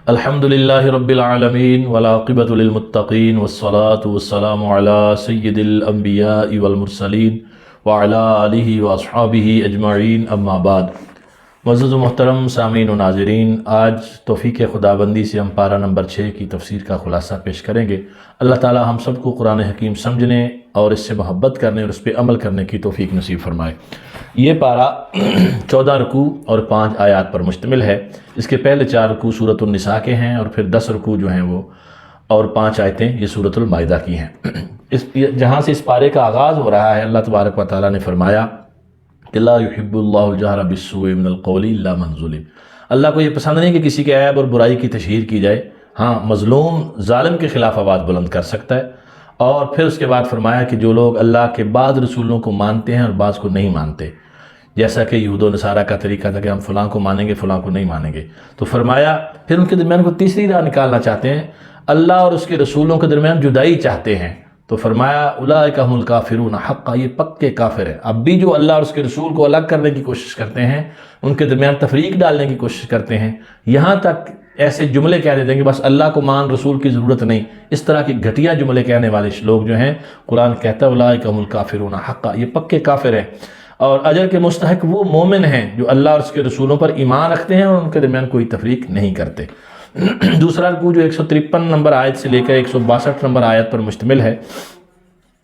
الحمدللہ رب العالمین والعاقبۃ للمتقین والصلاة والسلام علی سید الانبیاء والمرسلین وعلی آلہ واصحابہ اجمعین اما بعد۔ معزز و محترم سامعین و ناظرین، آج توفیق خداوندی سے ہم پارہ نمبر 6 کی تفسیر کا خلاصہ پیش کریں گے۔ اللہ تعالی ہم سب کو قرآن حکیم سمجھنے اور اس سے محبت کرنے اور اس پہ عمل کرنے کی توفیق نصیب فرمائے۔ یہ پارہ 14 رکوع اور 5 آیات پر مشتمل ہے۔ اس کے پہلے 4 رکوع سورۃ النساء کے ہیں اور پھر 10 رکوع جو ہیں وہ اور 5 آیتیں یہ سورۃ المائدہ کی ہیں۔ جہاں سے اس پارے کا آغاز ہو رہا ہے، اللہ تبارک و تعالیٰ نے فرمایا کہ لا يحب اللہ الجہر بالسوء من القول الا من ظلم۔ اللہ کو یہ پسند نہیں کہ کسی کے عیب اور برائی کی تشہیر کی جائے، ہاں مظلوم ظالم کے خلاف آواز بلند کر سکتا ہے۔ اور پھر اس کے بعد فرمایا کہ جو لوگ اللہ کے بعض رسولوں کو مانتے ہیں اور بعض کو نہیں مانتے، جیسا کہ یہود و نصارہ کا طریقہ تھا کہ ہم فلاں کو مانیں گے فلاں کو نہیں مانیں گے، تو فرمایا پھر ان کے درمیان کو تیسری راہ نکالنا چاہتے ہیں، اللہ اور اس کے رسولوں کے درمیان جدائی چاہتے ہیں، تو فرمایا اولئک هم الکافرون حقا، یہ پکے کافر ہیں۔ اب بھی جو اللہ اور اس کے رسول کو الگ کرنے کی کوشش کرتے ہیں، ان کے درمیان تفریق ڈالنے کی کوشش کرتے ہیں، یہاں تک ایسے جملے کہہ دیتے ہیں کہ بس اللہ کو مان، رسول کی ضرورت نہیں، اس طرح کی گھٹیا جملے کہنے والے لوگ جو ہیں، قرآن کہتا ہے اولئک هم الکافرون حقا، یہ پکے کافر ہیں۔ اور اجر کے مستحق وہ مومن ہیں جو اللہ اور اس کے رسولوں پر ایمان رکھتے ہیں اور ان کے درمیان کوئی تفریق نہیں کرتے۔ دوسرا رکوع جو 153 نمبر آیت سے لے کر 162 نمبر آیت پر مشتمل ہے،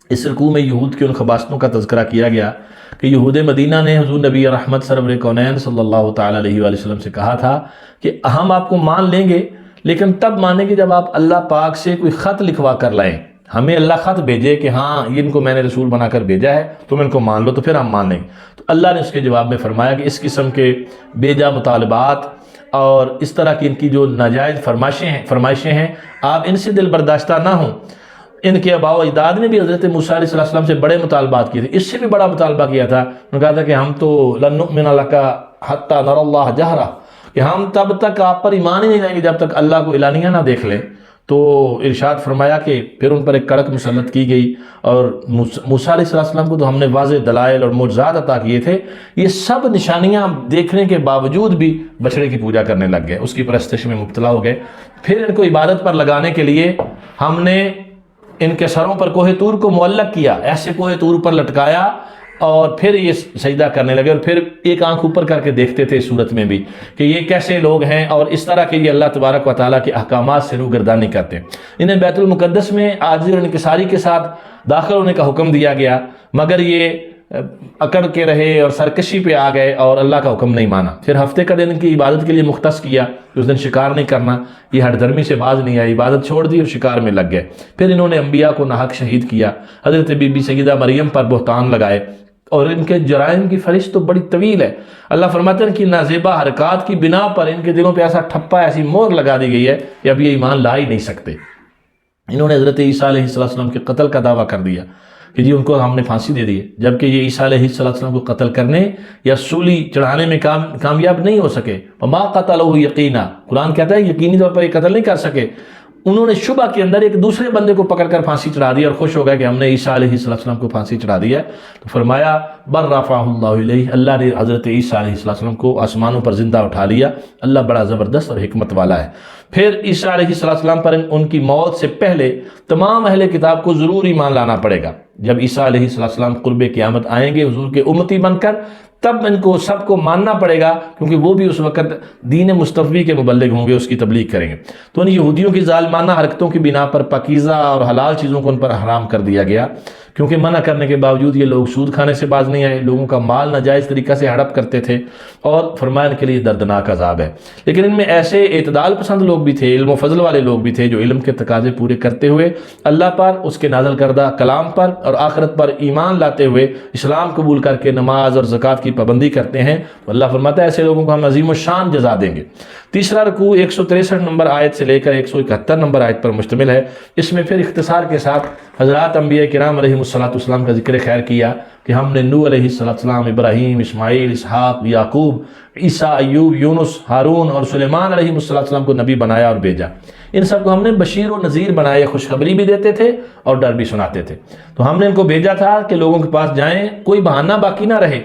اس رکوع میں یہود کی ان خباثتوں کا تذکرہ کیا گیا کہ یہود مدینہ نے حضور نبی رحمت سرور کونین صلی اللہ تعالیٰ علیہ وآلہ وسلم سے کہا تھا کہ ہم آپ کو مان لیں گے، لیکن تب مانیں گے جب آپ اللہ پاک سے کوئی خط لکھوا کر لائیں، ہمیں اللہ خط بھیجے کہ ہاں ان کو میں نے رسول بنا کر بھیجا ہے، تم ان کو مان لو، تو پھر ہم مان لیں گے۔ تو اللہ نے اس کے جواب میں فرمایا کہ اس قسم کے بیجا مطالبات اور اس طرح کی ان کی جو ناجائز فرمائشیں ہیں، آپ ان سے دل برداشتہ نہ ہوں۔ ان کے آباء و اجداد نے بھی حضرت موسیٰ علیہ السلام سے بڑے مطالبات کیے تھے، اس سے بھی بڑا مطالبہ کیا تھا۔ انہوں نے کہا تھا کہ ہم تو لن نؤمن لک حتی نری اللہ جہرہ، کہ ہم تب تک آپ پر ایمان ہی نہیں لائیں گے جب تک اللہ کو اعلانیہ نہ دیکھ لیں۔ تو ارشاد فرمایا کہ پھر ان پر ایک کڑک مسلط کی گئی، اور موسیٰ علیہ السلام کو تو ہم نے واضح دلائل اور معجزات عطا کیے تھے، یہ سب نشانیاں دیکھنے کے باوجود بھی بچڑے کی پوجا کرنے لگ گئے، اس کی پرستش میں مبتلا ہو گئے۔ پھر ان کو عبادت پر لگانے کے لیے ہم نے ان کے سروں پر کوہ طور کو معلق کیا، ایسے کوہ طور پر لٹکایا، اور پھر یہ سجدہ کرنے لگے، اور پھر ایک آنکھ اوپر کر کے دیکھتے تھے اس صورت میں بھی کہ یہ کیسے لوگ ہیں، اور اس طرح کے یہ اللہ تبارک و تعالیٰ کے احکامات سے روگردانی کرتے ہیں۔ انہیں بیت المقدس میں عاجزی اور انکساری کے ساتھ داخل ہونے کا حکم دیا گیا، مگر یہ اکڑ کے رہے اور سرکشی پہ آ گئے اور اللہ کا حکم نہیں مانا۔ پھر ہفتے کا دن ان کی عبادت کے لیے مختص کیا کہ اس دن شکار نہیں کرنا، یہ ہٹ دھرمی سے باز نہیں آئی، عبادت چھوڑ دی اور شکار میں لگ گئے۔ پھر انہوں نے انبیاء کو ناحق شہید کیا، حضرت بی بی سیدہ مریم پر بہتان لگائے، اور ان کے جرائم کی فہرست تو بڑی طویل ہے۔ اللہ فرماتے ہیں کہ نازیبا حرکات کی بنا پر ان کے دلوں پہ ایسا ٹھپا، ایسی مہر لگا دی گئی ہے کہ اب یہ ایمان لا ہی نہیں سکتے۔ انہوں نے حضرت عیسیٰ علیہ السلام کے قتل کا دعویٰ کر دیا کہ جی ان کو ہم نے پھانسی دے دی ہے، جبکہ یہ عیسیٰ علیہ السلام کو قتل کرنے یا سولی چڑھانے میں کامیاب نہیں ہو سکے۔ وما قتلہ یقینا، قرآن کہتا ہے یقینی طور پر یہ قتل نہیں کر سکے۔ انہوں نے شبہ کے اندر ایک دوسرے بندے کو پکڑ کر پھانسی چڑھا دی اور خوش ہو گئے کہ ہم نے عیسیٰ علیہ السلام کو پھانسی چڑھا دی ہے۔ تو فرمایا بل رفعہ اللہ الیہ، اللہ نے حضرت عیسیٰ علیہ السلام کو آسمانوں پر زندہ اٹھا لیا۔ اللہ بڑا زبردست اور حکمت والا ہے۔ پھر عیسیٰ علیہ السلام پر ان کی موت سے پہلے تمام اہل کتاب کو ضرور ایمان لانا پڑے گا۔ جب عیسیٰ علیہ السلام قرب قیامت آئیں گے حضور کے امتی بن کر، تب ان کو سب کو ماننا پڑے گا، کیونکہ وہ بھی اس وقت دین مصطفی کے مبلغ ہوں گے، اس کی تبلیغ کریں گے۔ تو ان یہودیوں کی ظالمانہ حرکتوں کی بنا پر پاکیزہ اور حلال چیزوں کو ان پر حرام کر دیا گیا، کیونکہ منع کرنے کے باوجود یہ لوگ سود کھانے سے باز نہیں آئے، لوگوں کا مال ناجائز طریقہ سے ہڑپ کرتے تھے، اور فرمایا ان کے لیے دردناک عذاب ہے۔ لیکن ان میں ایسے اعتدال پسند لوگ بھی تھے، علم و فضل والے لوگ بھی تھے، جو علم کے تقاضے پورے کرتے ہوئے اللہ پر، اس کے نازل کردہ کلام پر اور آخرت پر ایمان لاتے ہوئے اسلام قبول کر کے نماز اور زکوٰۃ کی پابندی کرتے ہیں، تو اللہ فرماتا ہے ایسے لوگوں کو ہم عظیم الشان جزا دیں گے۔ تیسرا رکوع 163 نمبر آیت سے لے کر 171 نمبر آیت پر مشتمل ہے۔ اس میں پھر اختصار کے ساتھ حضرات انبیاء کرام علیہ السلام کا ذکر خیر کیا کہ ہم نے نوح علیہ السلام، ابراہیم، اسماعیل، اسحاق، یعقوب، عیسیٰ، ایوب، یونس، ہارون اور سلیمان علیہ السلام کو نبی بنایا اور بھیجا۔ ان سب کو ہم نے بشیر و نذیر بنایا، خوشخبری بھی دیتے تھے اور ڈر بھی سناتے تھے۔ تو ہم نے ان کو بھیجا تھا کہ لوگوں کے پاس جائیں، کوئی بہانہ باقی نہ رہے۔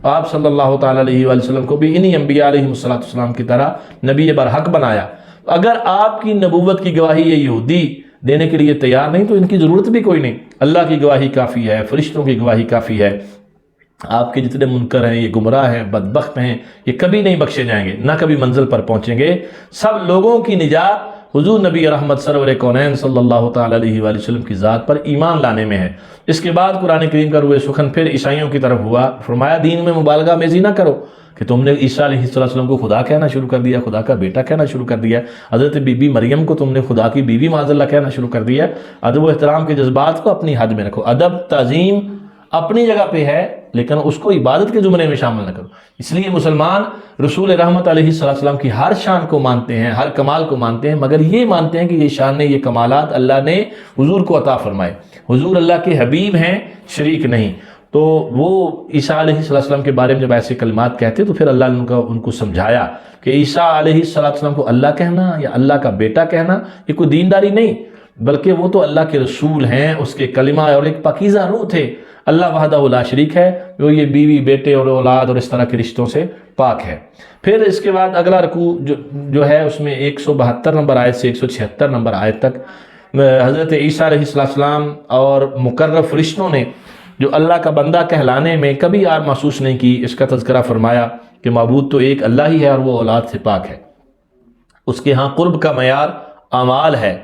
آپ صلی اللہ تعالیٰ علیہ وسلم کو بھی انہی انبیاء علیہ السلام کی طرح نبی برحق بنایا۔ اگر آپ کی نبوت کی گواہی یہ یہودی دینے کے لیے تیار نہیں تو ان کی ضرورت بھی کوئی نہیں، اللہ کی گواہی کافی ہے، فرشتوں کی گواہی کافی ہے۔ آپ کے جتنے منکر ہیں، یہ گمراہ ہیں، بدبخت ہیں، یہ کبھی نہیں بخشے جائیں گے، نہ کبھی منزل پر پہنچیں گے۔ سب لوگوں کی نجات حضور نبی رحمت سرور کونین صلی اللہ تعالیٰ علیہ وآلہ وسلم کی ذات پر ایمان لانے میں ہے۔ اس کے بعد قرآن کریم کا روئے سخن پھر عیسائیوں کی طرف ہوا، فرمایا دین میں مبالغہ میزی نہ کرو کہ تم نے عیسیٰ علیہ السلام کو خدا کہنا شروع کر دیا، خدا کا بیٹا کہنا شروع کر دیا، حضرت بی بی مریم کو تم نے خدا کی بیوی معاذ اللہ کہنا شروع کر دیا۔ ادب و احترام کے جذبات کو اپنی حد میں رکھو، ادب تعظیم اپنی جگہ پہ ہے لیکن اس کو عبادت کے زمرے میں شامل نہ کرو۔ اس لیے مسلمان رسول رحمت علیہ السلام کی ہر شان کو مانتے ہیں، ہر کمال کو مانتے ہیں، مگر یہ مانتے ہیں کہ یہ شان نے، یہ کمالات اللہ نے حضور کو عطا فرمائے۔ حضور اللہ کے حبیب ہیں، شریک نہیں۔ تو وہ عیسیٰ علیہ السلام کے بارے میں جب ایسے کلمات کہتے تو پھر اللہ نے ان کو سمجھایا کہ عیسیٰ علیہ السلام کو اللہ کہنا یا اللہ کا بیٹا کہنا یہ کوئی دینداری نہیں، بلکہ وہ تو اللہ کے رسول ہیں، اس کے کلمہ اور ایک پاکیزہ روح تھے۔ اللہ وحدہ لا شریک ہے، وہ یہ بیوی بیٹے اور اولاد اور اس طرح کے رشتوں سے پاک ہے۔ پھر اس کے بعد اگلا رکوع جو ہے اس میں 172 نمبر آیت سے 176 نمبر آیت تک حضرت عیسیٰ علیہ السلام اور مقرب فرشتوں نے جو اللہ کا بندہ کہلانے میں کبھی آر محسوس نہیں کی، اس کا تذکرہ فرمایا کہ معبود تو ایک اللہ ہی ہے اور وہ اولاد سے پاک ہے۔ اس کے ہاں قرب کا معیار اعمال ہے،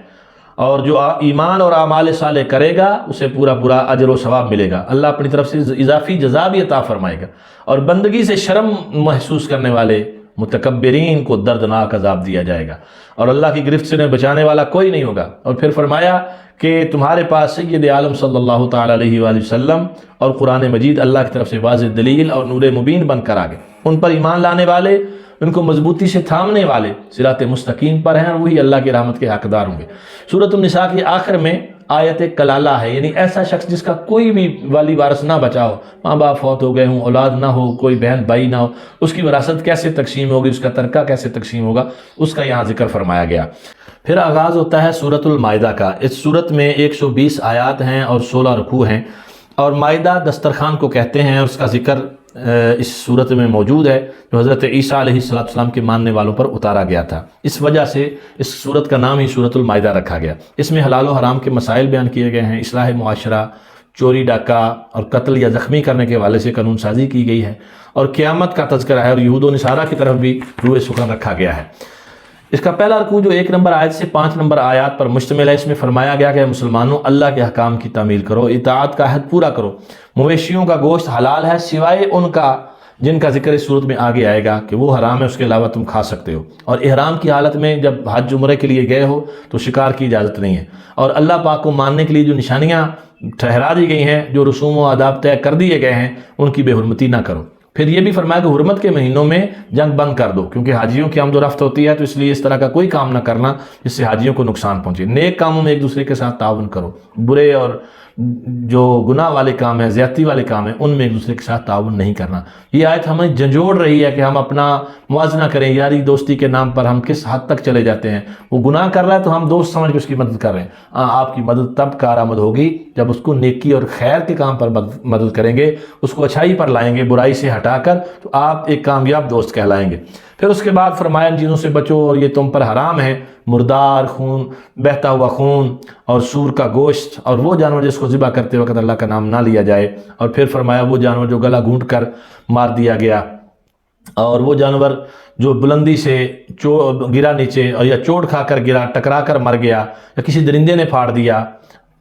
اور جو ایمان اور اعمال صالح کرے گا اسے پورا پورا اجر و ثواب ملے گا، اللہ اپنی طرف سے اضافی جزا بھی عطا فرمائے گا، اور بندگی سے شرم محسوس کرنے والے متکبرین کو دردناک عذاب دیا جائے گا، اور اللہ کی گرفت سے انہیں بچانے والا کوئی نہیں ہوگا۔ اور پھر فرمایا کہ تمہارے پاس سید عالم صلی اللہ تعالیٰ علیہ وآلہ وسلم اور قرآن مجید اللہ کی طرف سے واضح دلیل اور نور مبین بن کر آگے، ان پر ایمان لانے والے، ان کو مضبوطی سے تھامنے والے صراط مستقیم پر ہیں، اور وہی اللہ کی رحمت کے حقدار ہوں گے۔ سورۃ النساء کی آخر میں آیت کلالہ ہے، یعنی ایسا شخص جس کا کوئی بھی والی وارث نہ بچا ہو، ماں باپ فوت ہو گئے ہوں، اولاد نہ ہو، کوئی بہن بھائی نہ ہو، اس کی وراثت کیسے تقسیم ہوگی، اس کا ترکہ کیسے تقسیم ہوگا، اس کا یہاں ذکر فرمایا گیا۔ پھر آغاز ہوتا ہے سورۃ المائدہ کا۔ اس سورت میں 120 آیات ہیں اور 16 رکوع ہیں، اور مائدہ دسترخوان کو کہتے ہیں، اور اس کا ذکر اس صورت میں موجود ہے جو حضرت عیسیٰ علیہ السلام کے ماننے والوں پر اتارا گیا تھا۔ اس وجہ سے اس صورت کا نام ہی سورۃ المائدہ رکھا گیا۔ اس میں حلال و حرام کے مسائل بیان کیے گئے ہیں، اصلاح معاشرہ، چوری ڈاکہ اور قتل یا زخمی کرنے کے حوالے سے قانون سازی کی گئی ہے، اور قیامت کا تذکرہ ہے، اور یہود و نصارہ کی طرف بھی روئے سخن رکھا گیا ہے۔ اس کا پہلا رکوع جو 1 نمبر آیت سے 5 نمبر آیات پر مشتمل ہے، اس میں فرمایا گیا کہ مسلمانوں اللہ کے احکام کی تعمیل کرو، اطاعت کا عہد پورا کرو، مویشیوں کا گوشت حلال ہے سوائے ان کا جن کا ذکر اس صورت میں آگے آئے گا کہ وہ حرام ہے، اس کے علاوہ تم کھا سکتے ہو، اور احرام کی حالت میں جب حج عمرے کے لیے گئے ہو تو شکار کی اجازت نہیں ہے، اور اللہ پاک کو ماننے کے لیے جو نشانیاں ٹھہرا دی گئی ہیں، جو رسوم و آداب طے کر دیے گئے ہیں، ان کی بے حرمتی نہ کرو۔ پھر یہ بھی فرمایا کہ حرمت کے مہینوں میں جنگ بند کر دو، کیونکہ حاجیوں کی آمد و رفت ہوتی ہے، تو اس لیے اس طرح کا کوئی کام نہ کرنا جس سے حاجیوں کو نقصان پہنچے۔ نیک کاموں میں ایک دوسرے کے ساتھ تعاون کرو، برے اور جو گناہ والے کام ہیں، زیادتی والے کام ہیں، ان میں ایک دوسرے کے ساتھ تعاون نہیں کرنا۔ یہ آیت ہمیں جھنجھوڑ رہی ہے کہ ہم اپنا موازنہ کریں، یاری دوستی کے نام پر ہم کس حد تک چلے جاتے ہیں۔ وہ گناہ کر رہا ہے تو ہم دوست سمجھ کے اس کی مدد کر رہے ہیں۔ آپ کی مدد تب کارآمد ہوگی جب اس کو نیکی اور خیر کے کام پر مدد کریں گے، اس کو اچھائی پر لائیں گے، برائی سے ہٹا کر، تو آپ ایک کامیاب دوست کہلائیں گے۔ پھر اس کے بعد فرمایا ان چیزوں سے بچو اور یہ تم پر حرام ہے، مردار خون، بہتا ہوا خون اور سور کا گوشت، اور وہ جانور جس کو ذبح کرتے وقت اللہ کا نام نہ لیا جائے، اور پھر فرمایا وہ جانور جو گلا گھونٹ کر مار دیا گیا، اور وہ جانور جو بلندی سے گرا نیچے، اور یا چوٹ کھا کر گرا، ٹکرا کر مر گیا، یا کسی درندے نے پھاڑ دیا،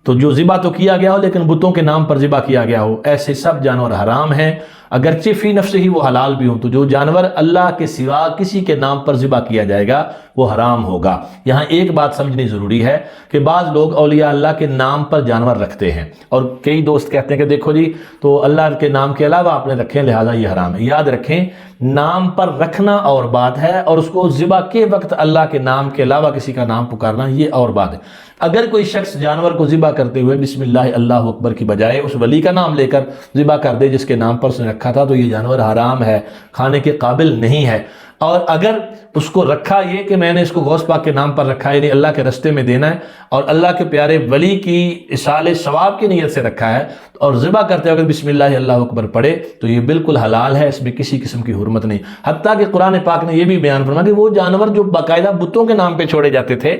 تو جو ذبح تو کیا گیا ہو لیکن بتوں کے نام پر ذبح کیا گیا ہو، ایسے سب جانور حرام ہیں، اگرچہ فی نفس ہی وہ حلال بھی ہوں۔ تو جو جانور اللہ کے سوا کسی کے نام پر ذبح کیا جائے گا وہ حرام ہوگا۔ یہاں ایک بات سمجھنی ضروری ہے کہ بعض لوگ اولیاء اللہ کے نام پر جانور رکھتے ہیں، اور کئی دوست کہتے ہیں کہ دیکھو جی تو اللہ کے نام کے علاوہ آپ نے رکھے لہذا یہ حرام ہے۔ یاد رکھیں، نام پر رکھنا اور بات ہے، اور اس کو ذبح کے وقت اللہ کے نام کے علاوہ کسی کا نام پکارنا یہ اور بات ہے۔ اگر کوئی شخص جانور کو ذبح کرتے ہوئے بسم اللہ اللہ اکبر کی بجائے اس ولی کا نام لے کر ذبح کر دے جس کے نام پر اس نے رکھا رکھا تھا تو یہ جانور حرام ہے، کھانے کے قابل نہیں ہے، اور اگر اس کو رکھا یہ کہ میں نے اس کو غوث پاک کے نام پر رکھا ہے، یعنی اللہ کے رستے میں دینا ہے اور اللہ کے پیارے ولی کی اصال ثواب کی نیت سے رکھا ہے، اور ذبح کرتے وقت بسم اللہ اللہ اکبر پڑھے تو یہ بالکل حلال ہے، اس میں کسی قسم کی حرمت نہیں۔ حتیٰ کہ قرآن پاک نے یہ بھی بیان فرمایا کہ وہ جانور جو باقاعدہ بتوں کے نام پہ چھوڑے جاتے تھے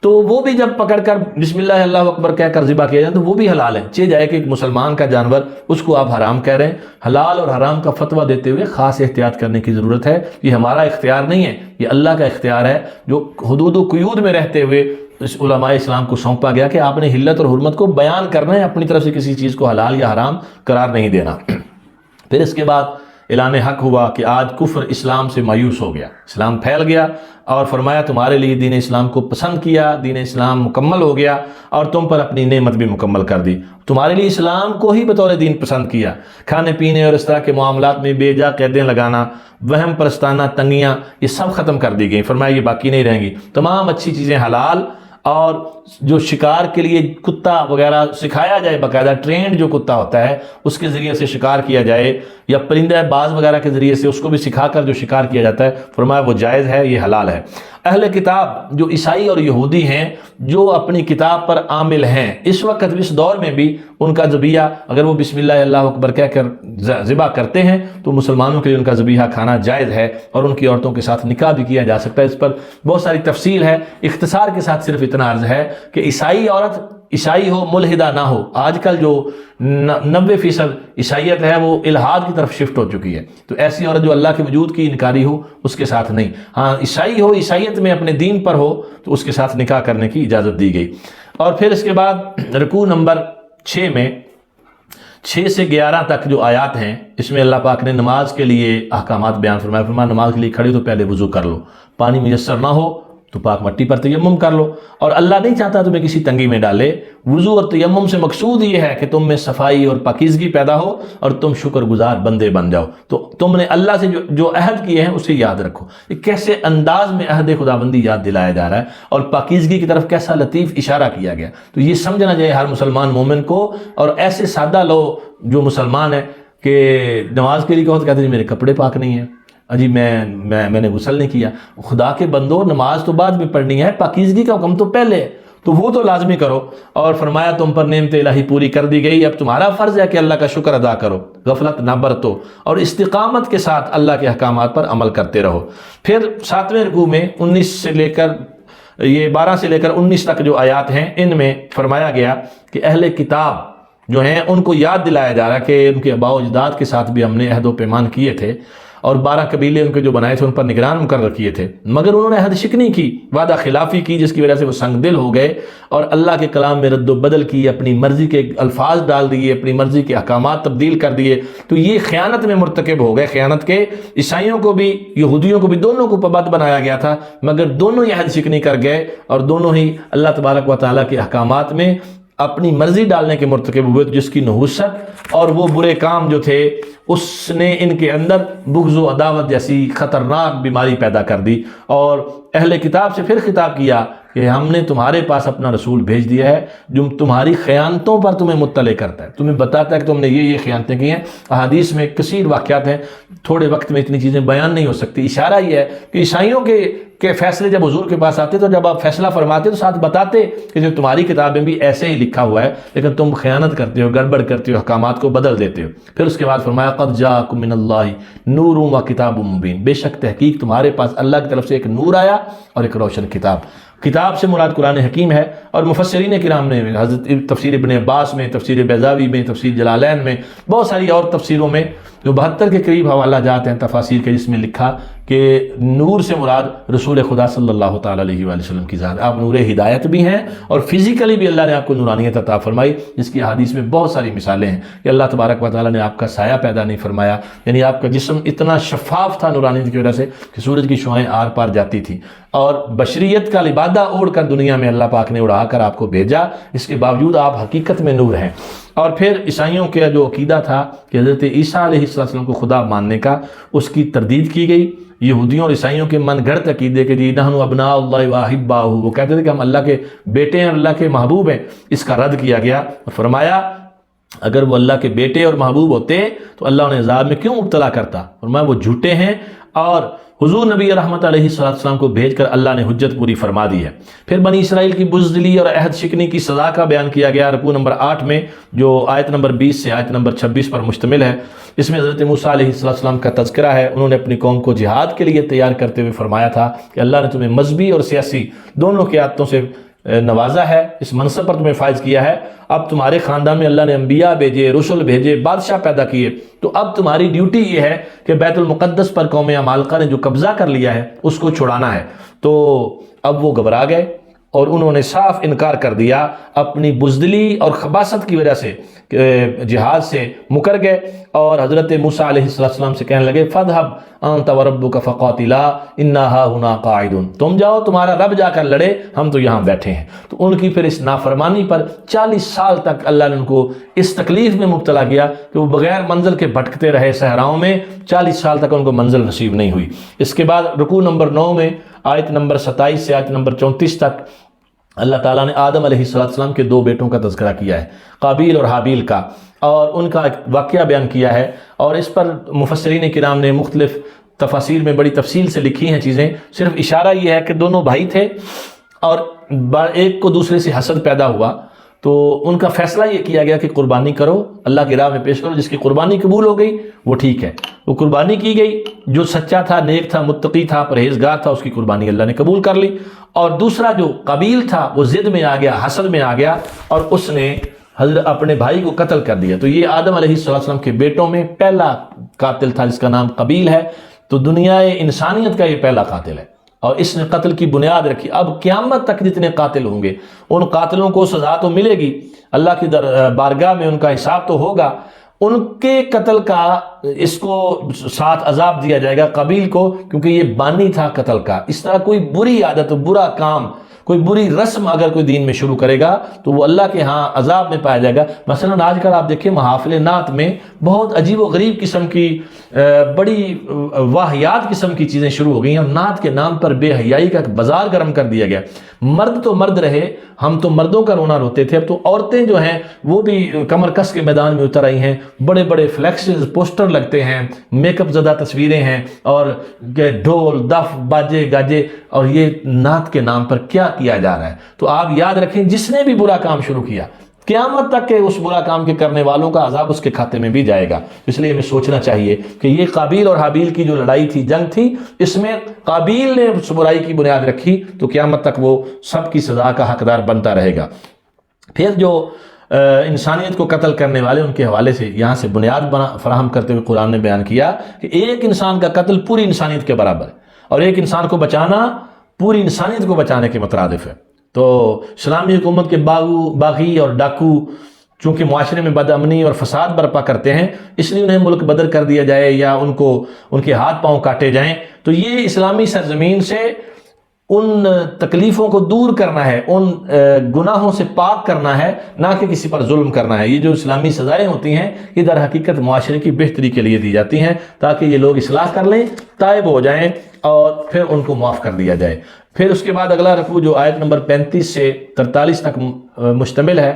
تو وہ بھی جب پکڑ کر بسم اللہ اللہ اکبر کہہ کر ذبح کیا جائے تو وہ بھی حلال ہے۔ چہ جائے کہ ایک مسلمان کا جانور اس کو آپ حرام کہہ رہے ہیں۔ حلال اور حرام کا فتویٰ دیتے ہوئے خاص احتیاط کرنے کی ضرورت ہے، یہ ہمارا اختیار نہیں ہے، یہ اللہ کا اختیار ہے جو حدود و قیود میں رہتے ہوئے اس علماء اسلام کو سونپا گیا کہ آپ نے حلت اور حرمت کو بیان کرنا ہے، اپنی طرف سے کسی چیز کو حلال یا حرام قرار نہیں دینا۔ پھر اس کے بعد اعلان حق ہوا کہ آج کفر اسلام سے مایوس ہو گیا، اسلام پھیل گیا، اور فرمایا تمہارے لیے دین اسلام کو پسند کیا، دین اسلام مکمل ہو گیا اور تم پر اپنی نعمت بھی مکمل کر دی، تمہارے لیے اسلام کو ہی بطور دین پسند کیا۔ کھانے پینے اور اس طرح کے معاملات میں بے جا قیدیں لگانا، وہم پرستانہ تنگیاں، یہ سب ختم کر دی گئیں۔ فرمایا یہ باقی نہیں رہیں گی، تمام اچھی چیزیں حلال، اور جو شکار کے لیے کتا وغیرہ سکھایا جائے، باقاعدہ ٹرینڈ جو کتا ہوتا ہے اس کے ذریعے سے شکار کیا جائے، یا پرندہ باز وغیرہ کے ذریعے سے اس کو بھی سکھا کر جو شکار کیا جاتا ہے، فرمایا وہ جائز ہے، یہ حلال ہے۔ اہل کتاب جو عیسائی اور یہودی ہیں جو اپنی کتاب پر عامل ہیں، اس وقت اس دور میں بھی ان کا ذبیحہ اگر وہ بسم اللہ اللہ اکبر کہہ کر ذبح کرتے ہیں تو مسلمانوں کے لیے ان کا ذبیحہ کھانا جائز ہے، اور ان کی عورتوں کے ساتھ نکاح بھی کیا جا سکتا ہے۔ اس پر بہت ساری تفصیل ہے، اختصار کے ساتھ صرف اتنا عرض ہے کہ عیسائی عورت عیسائی ہو ملحدہ نہ ہو، آج کل جو 90% عیسائیت ہے وہ الحاد کی طرف شفٹ ہو چکی ہے، تو ایسی عورت جو اللہ کے وجود کی انکاری ہو اس کے ساتھ نہیں، ہاں عیسائی ہو عیسائیت میں اپنے دین پر ہو تو اس کے ساتھ نکاح کرنے کی اجازت دی گئی۔ اور پھر اس کے بعد رکوع نمبر 6 میں 6 سے 11 تک جو آیات ہیں اس میں اللہ پاک نے نماز کے لیے احکامات بیان فرمایا نماز کے لیے کھڑے تو پہلے وضو کر لو، پانی میسر نہ ہو تو پاک مٹی پر تیمم کر لو، اور اللہ نہیں چاہتا تمہیں کسی تنگی میں ڈالے۔ وضو اور تیمم سے مقصود یہ ہے کہ تم میں صفائی اور پاکیزگی پیدا ہو اور تم شکر گزار بندے بن جاؤ، تو تم نے اللہ سے جو عہد کیے ہیں اسے یاد رکھو۔ یہ کیسے انداز میں عہد خداوندی یاد دلایا جا رہا ہے، اور پاکیزگی کی طرف کیسا لطیف اشارہ کیا گیا، تو یہ سمجھنا چاہیے ہر مسلمان مومن کو۔ اور ایسے سادہ لوگ جو مسلمان ہیں کہ نماز کے لیے کہتے ہیں میرے کپڑے پاک نہیں ہیں، جی میں نے غسل نہیں کیا، خدا کے بندو نماز تو بعد میں پڑھنی ہے، پاکیزگی کا حکم تو پہلے، تو وہ تو لازمی کرو۔ اور فرمایا تم پر نعمت الہی پوری کر دی گئی، اب تمہارا فرض ہے کہ اللہ کا شکر ادا کرو، غفلت نہ برتو، اور استقامت کے ساتھ اللہ کے احکامات پر عمل کرتے رہو۔ پھر 7ویں رکوع میں 12 سے لے کر 19 تک جو آیات ہیں ان میں فرمایا گیا کہ اہل کتاب جو ہیں ان کو یاد دلایا جا رہا کہ ان کے آباء و اجداد کے ساتھ بھی ہم نے عہد و پیمان کیے تھے، اور 12 قبیلے ان کے جو بنائے تھے ان پر نگران مقرر کیے تھے، مگر انہوں نے عہد شکنی کی، وعدہ خلافی کی، جس کی وجہ سے وہ سنگ دل ہو گئے اور اللہ کے کلام میں رد و بدل کی، اپنی مرضی کے الفاظ ڈال دیے، اپنی مرضی کے احکامات تبدیل کر دیے، تو یہ خیانت میں مرتکب ہو گئے۔ خیانت کے عیسائیوں کو بھی یہودیوں کو بھی دونوں کو پابند بنایا گیا تھا، مگر دونوں ہی عہد شکنی کر گئے اور دونوں ہی اللہ تبارک و تعالیٰ کے احکامات میں اپنی مرضی ڈالنے کے مرتکب ہوئے، جس کی نحوست اور وہ برے کام جو تھے اس نے ان کے اندر بغض و عداوت جیسی خطرناک بیماری پیدا کر دی۔ اور اہل کتاب سے پھر خطاب کیا کہ ہم نے تمہارے پاس اپنا رسول بھیج دیا ہے جو تمہاری خیانتوں پر تمہیں مطلع کرتا ہے، تمہیں بتاتا ہے کہ تم نے یہ خیانتیں کی ہیں۔ احادیث میں کثیر واقعات ہیں، تھوڑے وقت میں اتنی چیزیں بیان نہیں ہو سکتی۔ اشارہ یہ ہے کہ عیسائیوں کے فیصلے جب حضور کے پاس آتے تو جب آپ فیصلہ فرماتے تو ساتھ بتاتے کہ جو تمہاری کتاب میں بھی ایسے ہی لکھا ہوا ہے، لیکن تم خیانت کرتے ہو، گڑبڑ کرتے ہو، احکامات کو بدل دیتے ہو۔ پھر اس کے بعد فرمایا قد جاءکم من اللہ نور و کتاب مبین، بے شک تحقیق تمہارے پاس اللہ کی طرف سے ایک نور آیا اور ایک روشن کتاب۔ کتاب سے مراد قرآن حکیم ہے، اور مفسرین کرام نے حضرت تفسیر ابن عباس میں، تفسیر بیضاوی میں، تفسیر جلالین میں، بہت ساری اور تفسیروں میں جو 72 کے قریب حوالہ جات ہیں تفاسیر کے، جس میں لکھا کہ نور سے مراد رسول خدا صلی اللہ تعالیٰ علیہ وآلہ وسلم کی ذات، آپ نور ہدایت بھی ہیں اور فزیکلی بھی اللہ نے آپ کو نورانیت عطا فرمائی، جس کی حدیث میں بہت ساری مثالیں ہیں کہ اللہ تبارک و تعالیٰ نے آپ کا سایہ پیدا نہیں فرمایا، یعنی آپ کا جسم اتنا شفاف تھا نورانیت کی وجہ سے کہ سورج کی شعاعیں آر پار جاتی تھی، اور بشریت کا لبادہ اوڑھ کر دنیا میں اللہ پاک نے اڑا کر آپ کو بھیجا، اس کے باوجود آپ حقیقت میں نور ہیں۔ اور پھر عیسائیوں کا جو عقیدہ تھا کہ حضرت عیسیٰ علیہ السلام کو خدا ماننے کا، اس کی تردید کی گئی۔ یہودیوں اور عیسائیوں کے من گھڑت عقیدے کے جی نحن ابناء اللہ واحباہ، وہ کہتے تھے کہ ہم اللہ کے بیٹے ہیں اور اللہ کے محبوب ہیں، اس کا رد کیا گیا اور فرمایا اگر وہ اللہ کے بیٹے اور محبوب ہوتے تو اللہ انہیں عذاب میں کیوں مبتلا کرتا؟ فرمایا وہ جھوٹے ہیں، اور حضور نبی رحمت علیہ السلام کو بھیج کر اللہ نے حجت پوری فرما دی ہے۔ پھر بنی اسرائیل کی بزدلی اور عہد شکنی کی سزا کا بیان کیا گیا رکوع نمبر 8 میں، جو آیت نمبر 20 سے آیت نمبر 26 پر مشتمل ہے۔ اس میں حضرت موسیٰ علیہ السلام کا تذکرہ ہے۔ انہوں نے اپنی قوم کو جہاد کے لیے تیار کرتے ہوئے فرمایا تھا کہ اللہ نے تمہیں مذہبی اور سیاسی دونوں قیادتوں سے نوازا ہے، اس منصب پر تمہیں فائز کیا ہے۔ اب تمہارے خاندان میں اللہ نے انبیاء بھیجے، رسول بھیجے، بادشاہ پیدا کیے، تو اب تمہاری ڈیوٹی یہ ہے کہ بیت المقدس پر قوم عمالقہ نے جو قبضہ کر لیا ہے اس کو چھڑانا ہے۔ تو اب وہ گھبرا گئے اور انہوں نے صاف انکار کر دیا، اپنی بزدلی اور خباثت کی وجہ سے جہاد سے مکر گئے، اور حضرت موسیٰ علیہ السلام سے کہنے لگے فَاذْهَبْ أَنْتَ وَرَبُّكَ فَقَاتِلَا إِنَّا هَاهُنَا قَاعِدُونَ، تم جاؤ، تمہارا رب جا کر لڑے، ہم تو یہاں بیٹھے ہیں۔ تو ان کی پھر اس نافرمانی پر 40 سال تک اللہ نے ان کو اس تکلیف میں مبتلا کیا کہ وہ بغیر منزل کے بھٹکتے رہے صحراؤں میں، 40 سال تک ان کو منزل نصیب نہیں ہوئی۔ اس کے بعد رکوع نمبر 9 میں آیت نمبر 27 سے آیت نمبر 34 تک اللہ تعالیٰ نے آدم علیہ السلام کے 2 بیٹوں کا تذکرہ کیا ہے، قابیل اور حابیل کا، اور ان کا ایک واقعہ بیان کیا ہے، اور اس پر مفسرین کرام نے مختلف تفاسیر میں بڑی تفصیل سے لکھی ہیں چیزیں۔ صرف اشارہ یہ ہے کہ دونوں بھائی تھے اور ایک کو دوسرے سے حسد پیدا ہوا، تو ان کا فیصلہ یہ کیا گیا کہ قربانی کرو، اللہ کی راہ میں پیش کرو، جس کی قربانی قبول ہو گئی وہ ٹھیک ہے، وہ قربانی کی گئی، جو سچا تھا، نیک تھا، متقی تھا، پرہیزگار تھا، اس کی قربانی اللہ نے قبول کر لی۔ اور دوسرا جو قابیل تھا وہ ضد میں آ گیا، حسد میں آ گیا، اور اس نے حضرت اپنے بھائی کو قتل کر دیا۔ تو یہ آدم علیہ السلام کے بیٹوں میں پہلا قاتل تھا جس کا نام قابیل ہے، تو دنیا انسانیت کا یہ پہلا قاتل ہے، اور اس نے قتل کی بنیاد رکھی۔ اب قیامت تک جتنے قاتل ہوں گے ان قاتلوں کو سزا تو ملے گی، اللہ کی بارگاہ میں ان کا حساب تو ہوگا، ان کے قتل کا اس کو ساتھ عذاب دیا جائے گا قابیل کو، کیونکہ یہ بانی تھا قتل کا۔ اس طرح کوئی بری عادت، برا کام، کوئی بری رسم اگر کوئی دین میں شروع کرے گا تو وہ اللہ کے ہاں عذاب میں پایا جائے گا۔ مثلا آج کل آپ دیکھیں محافل نعت میں بہت عجیب و غریب قسم کی بڑی واہیات قسم کی چیزیں شروع ہو گئی ہیں، اور نعت کے نام پر بے حیائی کا بازار گرم کر دیا گیا۔ مرد تو مرد رہے، ہم تو مردوں کا رونا روتے تھے، اب تو عورتیں جو ہیں وہ بھی کمر کس کے میدان میں اتر آئی ہیں، بڑے بڑے فلیکسز، پوسٹر لگتے ہیں، میک اپ زدہ تصویریں ہیں، اور ڈھول، دف، باجے گاجے، اور یہ نعت کے نام پر کیا جا رہا ہے۔ تو آپ یاد رکھیں، جس نے بھی برا کام شروع کیا قیامت تک کہ اس برا کام کے کرنے والوں کا عذاب اس کے کھاتے میں بھی جائے گا۔ اس لیے ہمیں سوچنا چاہیے کہ یہ قابیل اور حابیل کی جو لڑائی تھی، جنگ تھی، اس میں قابیل نے اس برائی کی بنیاد رکھی تو قیامت تک وہ سب کی سزا کا حقدار بنتا رہے گا۔ پھر جو انسانیت کو قتل کرنے والے، ان کے حوالے سے یہاں سے بنیاد فراہم کرتے ہوئے قرآن نے بیان کیا کہ ایک انسان کا قتل پوری انسانیت کے برابر ہے، اور ایک انسان کو بچانا پوری انسانیت کو بچانے کے مترادف ہے۔ تو اسلامی حکومت کے باغی اور ڈاکو چونکہ معاشرے میں بد امنی اور فساد برپا کرتے ہیں، اس لیے انہیں ملک بدر کر دیا جائے یا ان کے ہاتھ پاؤں کاٹے جائیں، تو یہ اسلامی سرزمین سے ان تکلیفوں کو دور کرنا ہے، ان گناہوں سے پاک کرنا ہے، نہ کہ کسی پر ظلم کرنا ہے۔ یہ جو اسلامی سزائیں ہوتی ہیں یہ در حقیقت معاشرے کی بہتری کے لیے دی جاتی ہیں، تاکہ یہ لوگ اصلاح کر لیں، تائب ہو جائیں، اور پھر ان کو معاف کر دیا جائے۔ پھر اس کے بعد اگلا رکوع جو آیت نمبر 35 سے 43 تک مشتمل ہے،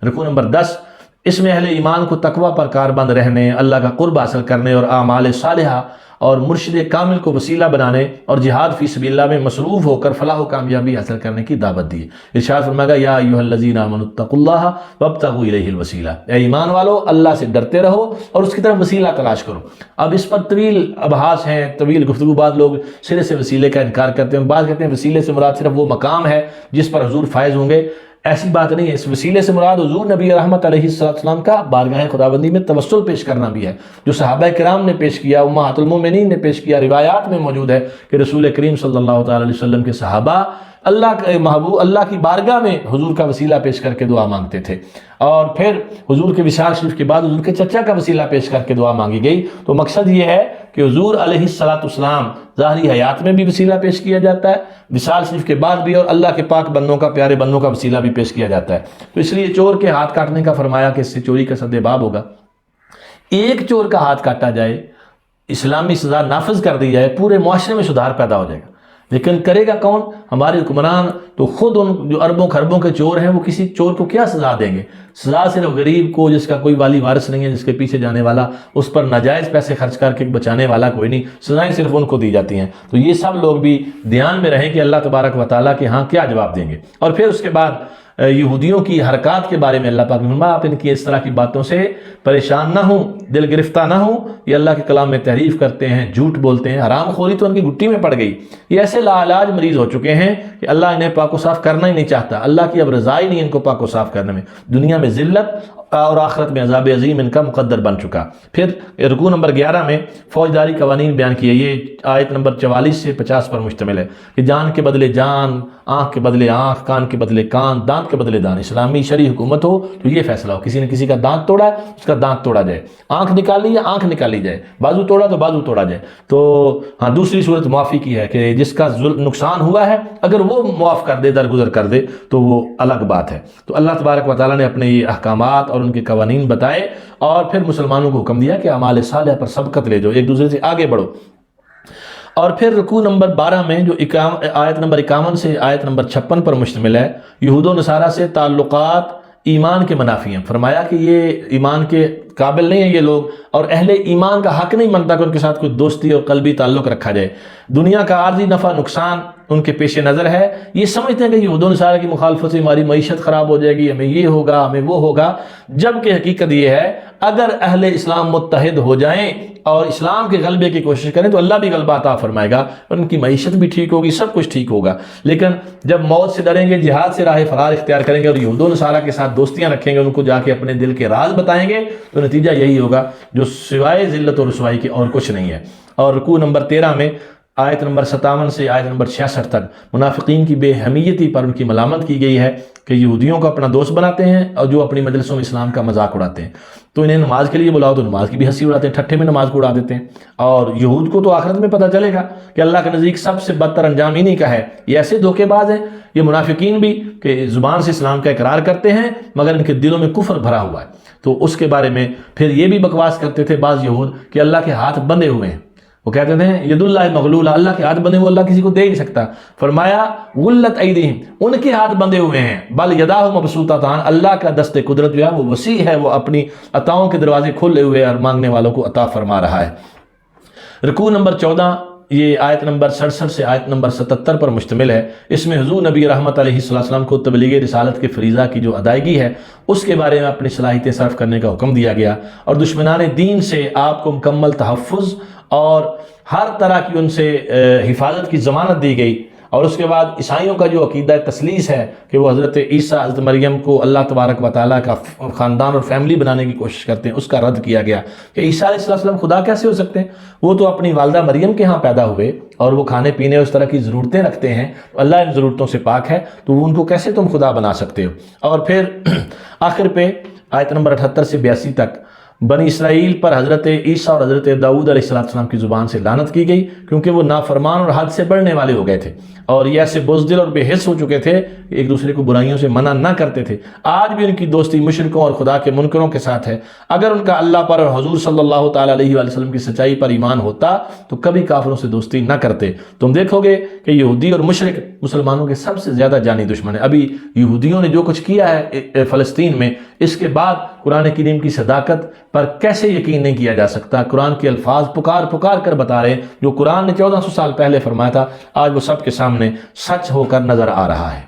رکوع نمبر 10، اس میں اہل ایمان کو تقوی پر کاربند رہنے، اللہ کا قرب حاصل کرنے اور اعمال صالحہ اور مرشد کامل کو وسیلہ بنانے اور جہاد فی سبیل اللہ میں مصروف ہو کر فلاح و کامیابی حاصل کرنے کی دعوت دی۔ ارشاد فرمائے گا یا ایھا الذین آمنوا اتقوا اللہ وابتغوا الیہ الوسیلہ، اے ایمان والو اللہ سے ڈرتے رہو اور اس کی طرف وسیلہ تلاش کرو۔ اب اس پر طویل ابحاث ہیں، طویل گفتگو، بعض لوگ سرے سے وسیلے کا انکار کرتے ہیں، بعض کہتے ہیں وسیلے سے مراد صرف وہ مقام ہے جس پر حضور فائز ہوں گے۔ ایسی بات نہیں ہے، اس وسیلے سے مراد حضور نبی رحمت علیہ السلام کا بارگاہ خداوندی میں توسل پیش کرنا بھی ہے، جو صحابہ کرام نے پیش کیا، امہات المومنین نے پیش کیا۔ روایات میں موجود ہے کہ رسول کریم صلی اللہ تعالی علیہ وسلم کے صحابہ اللہ کے محبوب اللہ کی بارگاہ میں حضور کا وسیلہ پیش کر کے دعا مانگتے تھے، اور پھر حضور کے وصال شریف کے بعد حضور کے چچا کا وسیلہ پیش کر کے دعا مانگی گئی۔ تو مقصد یہ ہے کہ حضور علیہ السلام ظاہری حیات میں بھی وسیلہ پیش کیا جاتا ہے، وصال شریف کے بعد بھی، اور اللہ کے پاک بندوں کا، پیارے بندوں کا وسیلہ بھی پیش کیا جاتا ہے۔ تو اس لیے چور کے ہاتھ کاٹنے کا فرمایا کہ اس سے چوری کا سد باب ہوگا۔ ایک چور کا ہاتھ کاٹا جائے، اسلامی سزا نافذ کر دی جائے، پورے معاشرے میں سدھار پیدا ہو جائے گا۔ لیکن کرے گا کون؟ ہمارے حکمران تو خود ان جو اربوں خربوں کے چور ہیں وہ کسی چور کو کیا سزا دیں گے؟ سزا صرف غریب کو، جس کا کوئی والی وارث نہیں ہے، جس کے پیچھے جانے والا، اس پر ناجائز پیسے خرچ کر کے بچانے والا کوئی نہیں، سزائیں صرف ان کو دی جاتی ہیں۔ تو یہ سب لوگ بھی دھیان میں رہیں کہ اللہ تبارک و تعالیٰ کے ہاں کیا جواب دیں گے۔ اور پھر اس کے بعد یہودیوں کی حرکات کے بارے میں اللہ پاک نے فرمایا آپ ان کی اس طرح کی باتوں سے پریشان نہ ہوں، دل گرفتہ نہ ہوں، یہ اللہ کے کلام میں تحریف کرتے ہیں، جھوٹ بولتے ہیں، حرام خوری تو ان کی گھٹی میں پڑ گئی، یہ ایسے لاعلاج مریض ہو چکے ہیں کہ اللہ انہیں پاک و صاف کرنا ہی نہیں چاہتا، اللہ کی اب رضا ہی نہیں ان کو پاک و صاف کرنے میں، دنیا میں ذلت اور آخرت میں عذاب عظیم ان کا مقدر بن چکا۔ پھر رکوع نمبر 11 میں فوجداری قوانین بیان کیے، یہ آیت نمبر 44 سے 50 پر مشتمل ہے کہ جان کے بدلے جان، آنکھ کے بدلے آنکھ، کان کے بدلے کان، دانت کے بدلے دان۔ اسلامی شرعی حکومت ہو تو یہ فیصلہ ہو، کسی نے کسی کا دانت توڑا ہے اس کا دانت توڑا جائے، آنکھ نکالی ہے آنکھ نکالی جائے، بازو توڑا تو بازو توڑا جائے۔ تو ہاں دوسری صورت معافی کی ہے کہ جس کا نقصان ہوا ہے اگر وہ معاف کر دے، درگزر کر دے تو وہ الگ بات ہے۔ تو اللہ تبارک و تعالیٰ نے اپنے یہ احکامات اور ان کے قوانین بتائے اور پھر مسلمانوں کو حکم دیا کہ اعمال صالحہ پر سبقت لے جاؤ، ایک دوسرے سے آگے بڑھو۔ اور پھر رکوع نمبر 12 میں جو آیت نمبر 51 سے آیت نمبر 56 پر مشتمل ہے، یہود و نصارہ سے تعلقات ایمان کے منافی ہیں۔ فرمایا کہ یہ ایمان کے قابل نہیں ہیں یہ لوگ، اور اہل ایمان کا حق نہیں بنتا کہ ان کے ساتھ کوئی دوستی اور قلبی تعلق رکھا جائے۔ دنیا کا عارضی نفع نقصان ان کے پیش نظر ہے، یہ سمجھتے ہیں کہ یہود و نصارہ کی مخالفت سے ہماری معیشت خراب ہو جائے گی، ہمیں یہ ہوگا ہمیں وہ ہوگا، جبکہ حقیقت یہ ہے اگر اہل اسلام متحد ہو جائیں اور اسلام کے غلبے کی کوشش کریں تو اللہ بھی غلبہ عطا فرمائے گا، ان کی معیشت بھی ٹھیک ہوگی، سب کچھ ٹھیک ہوگا۔ لیکن جب موت سے ڈریں گے، جہاد سے راہ فرار اختیار کریں گے اور یہود و نصارہ کے ساتھ دوستیاں رکھیں گے، ان کو جا کے اپنے دل کے راز بتائیں گے، تو نتیجہ یہی ہوگا جو سوائے ذلت و رسوائی کے اور کچھ نہیں ہے۔ اور رکوع نمبر 13 میں آیت نمبر 57 سے آیت نمبر 66 تک منافقین کی بے حمیتی پر ان کی ملامت کی گئی ہے کہ یہودیوں کو اپنا دوست بناتے ہیں اور جو اپنی مجلسوں میں اسلام کا مذاق اڑاتے ہیں، تو انہیں نماز کے لیے بلاؤ تو نماز کی بھی ہنسی اڑاتے ہیں، ٹھٹھے میں نماز کو اڑا دیتے ہیں۔ اور یہود کو تو آخرت میں پتہ چلے گا کہ اللہ کے نزدیک سب سے بدتر انجام انہی کا ہے۔ یہ ایسے دھوکے باز ہیں یہ منافقین بھی کہ زبان سے اسلام کا اقرار کرتے ہیں مگر ان کے دلوں میں کفر بھرا ہوا ہے۔ تو اس کے بارے میں پھر یہ بھی بکواس کرتے تھے بعض یہود کہ اللہ کے ہاتھ بندھے ہوئے ہیں، وہ کہتے تھے ید اللہ مغلولہ، اللہ کے ہاتھ بندھے ہوئے اللہ کسی کو دے نہیں سکتا۔ فرمایا غلت ایدیہم، ان کے ہاتھ بندھے ہوئے ہیں، بل یداہ مبسوطتان، اللہ کا دست قدرت جو ہے وہ وسیع ہے، وہ اپنی عطاؤں کے دروازے کھولے ہوئے اور مانگنے والوں کو عطا فرما رہا ہے۔ رکوع نمبر 14 یہ آیت نمبر 67 سے آیت نمبر 77 پر مشتمل ہے۔ اس میں حضور نبی رحمت علیہ السلام کو تبلیغ رسالت کے فریضہ کی جو ادائیگی ہے اس کے بارے میں اپنی صلاحیتیں صرف کرنے کا حکم دیا گیا، اور دشمنان دین سے آپ کو مکمل تحفظ اور ہر طرح کی ان سے حفاظت کی ضمانت دی گئی۔ اور اس کے بعد عیسائیوں کا جو عقیدہ تثلیث ہے کہ وہ حضرت عیسیٰ حضرت مریم کو اللہ تبارک و تعالیٰ کا خاندان اور فیملی بنانے کی کوشش کرتے ہیں، اس کا رد کیا گیا کہ عیسیٰ علیہ السلام خدا کیسے ہو سکتے ہیں؟ وہ تو اپنی والدہ مریم کے ہاں پیدا ہوئے اور وہ کھانے پینے اس طرح کی ضرورتیں رکھتے ہیں، تو اللہ ان ضرورتوں سے پاک ہے، تو ان کو کیسے تم خدا بنا سکتے ہو؟ اور پھر آخر پہ آیت نمبر 78 سے 82 تک بنی اسرائیل پر حضرت عیسیٰ اور حضرت داؤد علیہ السلام کی زبان سے لعنت کی گئی کیونکہ وہ نافرمان اور حد سے بڑھنے والے ہو گئے تھے، اور یہ ایسے بزدل اور بے حس ہو چکے تھے کہ ایک دوسرے کو برائیوں سے منع نہ کرتے تھے۔ آج بھی ان کی دوستی مشرکوں اور خدا کے منکروں کے ساتھ ہے۔ اگر ان کا اللہ پر اور حضور صلی اللہ تعالیٰ علیہ وآلہ وسلم کی سچائی پر ایمان ہوتا تو کبھی کافروں سے دوستی نہ کرتے۔ تم دیکھو گے کہ یہودی اور مشرک مسلمانوں کے سب سے زیادہ جانی دشمن ہیں۔ ابھی یہودیوں نے جو کچھ کیا ہے فلسطین میں، اس کے بعد قرآن کریم کی صداقت پر کیسے یقین نہیں کیا جا سکتا؟ قرآن کے الفاظ پکار پکار کر بتا رہے ہیں، جو قرآن نے 1400 سال پہلے فرمایا تھا، آج وہ سب کے سامنے سچ ہو کر نظر آ رہا ہے۔